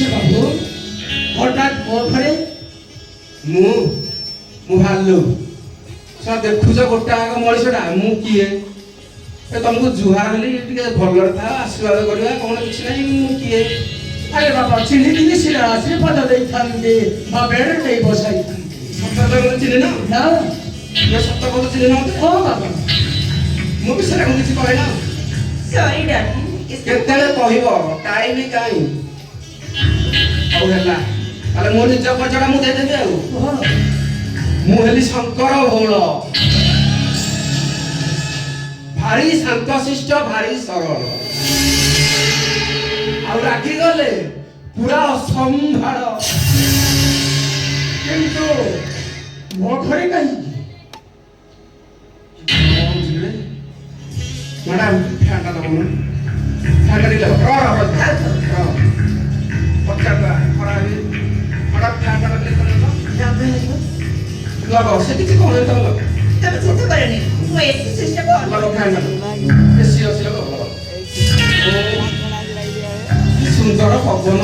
बाबू हठात मो घरे ମୁଁ ଭାଲୁ ସ ଦେଖୁଛ ଗୋଟାକ ମଣିଷଟା ମୁଁ କିଏ ତମକୁ ଜୁହାର ହେଲି ଟିକେ ଭଲରେ ଥା ଆଶୀର୍ବାଦ କରିବା କଣ କିଛି ନାହିଁ ମୁଁ କିଏ अरे बाबा चिन्हिली सिना आशीर्वाद ଦେଇଥାନ୍ତି ବା ବେଡ ନେଇ ବସାଇଥାନ୍ତି ସତ ଚିହ୍ନି ନା ସତ କଥା ଚିହ୍ନି ନନ୍ତି ହଁ ବାବା ମୁଁ ବି ସେଟା କିଛି କହେ ନା Sorry, darling. କେତେବେଳେ କହିବ ଟାଇମ କାଇଁ ହଉ ହେଲା ତାହେଲେ ମୋ ନିଜ ପରିଚୟଟା ମୁଁ ଦେଇଦେବି ଆଉ ମୁଁ ହେଲି ଶଙ୍କର ଭୋଳ ଭାରି ଶାନ୍ତଶିଷ୍ଟ ଭାରି ସରଳ ଆଉ ରାଗିଗଲେ ପୁରା ଅସମ୍ଭାଳ କିନ୍ତୁ ମୋ ଘରେ କାହିଁକି ମ୍ୟାଡାମ ଫ୍ୟାନଟା ଦଉନ ଫ୍ୟାନଟା ଟିକେ ପଚାରିବା ଖରା ହଠାତ୍ ଫ୍ୟାନଟା ଲଗାଅ ସେ କିଛି କଣ ତମ ତମେ ଚିନ୍ତା କରନି ମୁଁ ଏସି ସିଷ୍ଟମ ଲଗାଅ ଫ୍ୟାନଟା ଏସି ଅଛି ଲଗାଅ ସୁନ୍ଦର ପବନ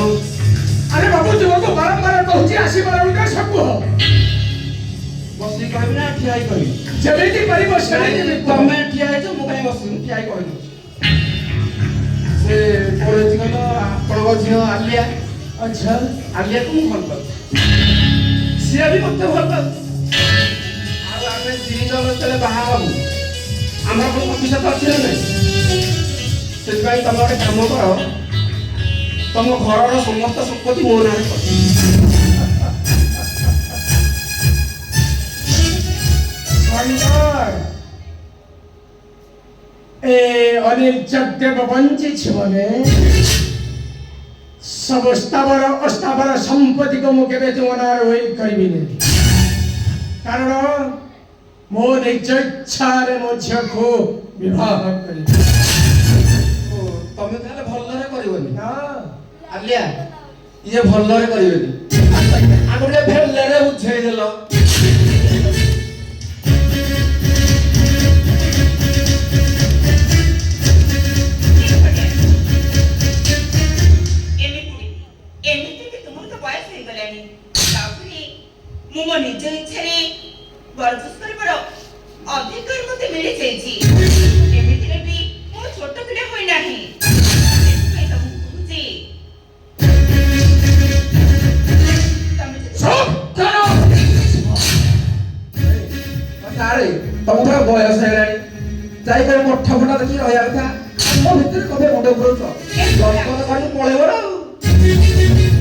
अरे बाबू जो तो बारंबार कहूची आशीर्वाद उठा सबको ବସିକି କହିବି ନା ଠିଆ ହେଇ କହିବି ଯେମିତି ପାରିବ ସେମିତି ତମେ ଠିଆ ହେଇଛ ମୁଁ କାହିଁ ବସିବି ଠିଆ ହେଇ କହିବି ସେ ପଳେଇଛି କହିଲ ଆପଣଙ୍କ ଝିଅ ଆଲିଆ अच्छा ଆଲିଆକୁ ମୁଁ ଭଲ ପାଉଛି ସିଏ ବି ମତେ ଭଲ ପାଉଛି ଆଉ ଆମେ ଦି ଜଣ ଯେତେବେଳେ ବାହା ହବୁ ଆମର কোনো ଭବିଷ୍ୟତ ଅଛି ନା ନାହିଁ ସେଥିପାଇଁ ତମେ ଗୋଟେ କାମ କର ତମ ଘରର ସମସ୍ତ ସମ୍ପତ୍ତି ମୋ ନାଁରେ କର शंकर ए अनिल जगदेव वंची छिवने सब स्थावर अस्थावर संपत्ति को मुकेबे तुमनार होई करबिने कारण मो निज इच्छा रे मो झियो को विवाह करी ତମେ ତାହେଲେ ଭଲରେ କରିବନି ना ଆଲିଆ ଇଏ ଭଲରେ କରିବେନି ଆମେ ଟିକେ ଭେଲରେ ବୁଝେଇ ଦେଲ ମୁଁ ମୋ ନିଜ ଇଚ୍ଛାରେ ବରଦାସ୍ତ କରିବାର ଅଧିକାର ମୋତେ ମିଳିଯାଇଛି ଏମିତିରେ ବି ମୁଁ ଛୋଟ ପିଲା ହୋଇନାହିଁ ସେଥିପାଇଁ ତମକୁ କହୁଛି ତମେ चुप करो ଆରେ ତମର ବୟସ ହେଲାଣି ଯାଇକରି ମଠ ଫଟା ଦେଖି ରହିବା କଥା ମୋ ଭିତରେ କବେ ମୁଣ୍ଡ ପୁରଉଛ ଦର୍ଶନ କରି ପଳେଇବ ନା ଆଉ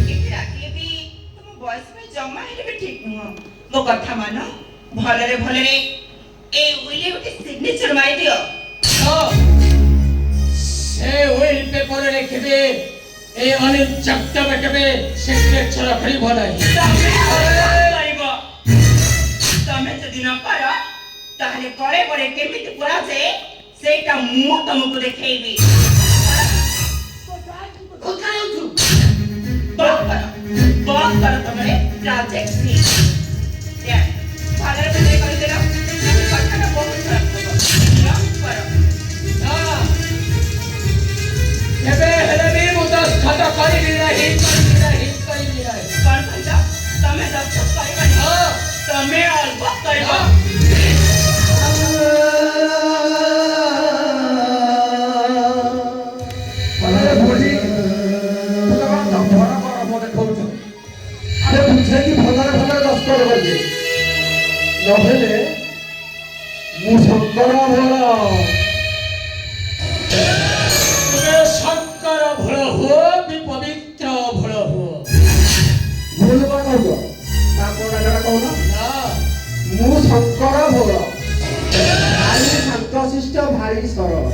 ଏଠି ରାତିରେ ବି ତମ ବୟସ ପାଇଁ ଜମା ହେଲେ ବି ଠିକ ନୁହଁ ମୋ କଥା ମାନ ଭଲରେ ଭଲରେ ଏ ଉଇଲେ ଗୋଟେ ସିଗ୍ନେଚର ମାରିଦିଅ से ओइल पेपर लिखबे ए अनिल जगदेव केबे सिग्नेचर करिब नाही ତମେ ଯଦି ନ କର ତାହେଲେ ପରେ ପରେ କେମିତି କରାଯାଏ ସେଇଟା ମୁଁ ତମକୁ ଦେଖେଇବି ବନ୍ଦ କର ତମରେ ପ୍ରୋଜେକ୍ଟ ଭଲରେ ଭଲରେ କରିଦେଲ କଥାଟା ବହୁତ ଖରାପ ହବ କର केबे हेले भी मु दस्तखत करिबि नाही କଣ କହିଲ ତମେ ଦସ୍ତଖତ କରିବନି ତମେ ଅଳ୍ପ କରିବ ଭଲରେ ବୁଝି ଭରା ଗରମ ଦେଖାଉଛ ଆରେ ବୁଝେଇକି ଭଲରେ ଭଲରେ ଦସ୍ତଖତ କରିବେ ନହେଲେ ମୁଁ ଶଙ୍କର ଭୋଳ तुमे शंकर भळ हो भी पवित्र भळ हो ଭୁଲ କଣ କହୁଛ ତା କୋଉଟା କହୁନ ना ମୁଁ ଶଙ୍କର ଭୋଳ ଭାରି ଶାନ୍ତଶିଷ୍ଟ ଭାରି ସରଳ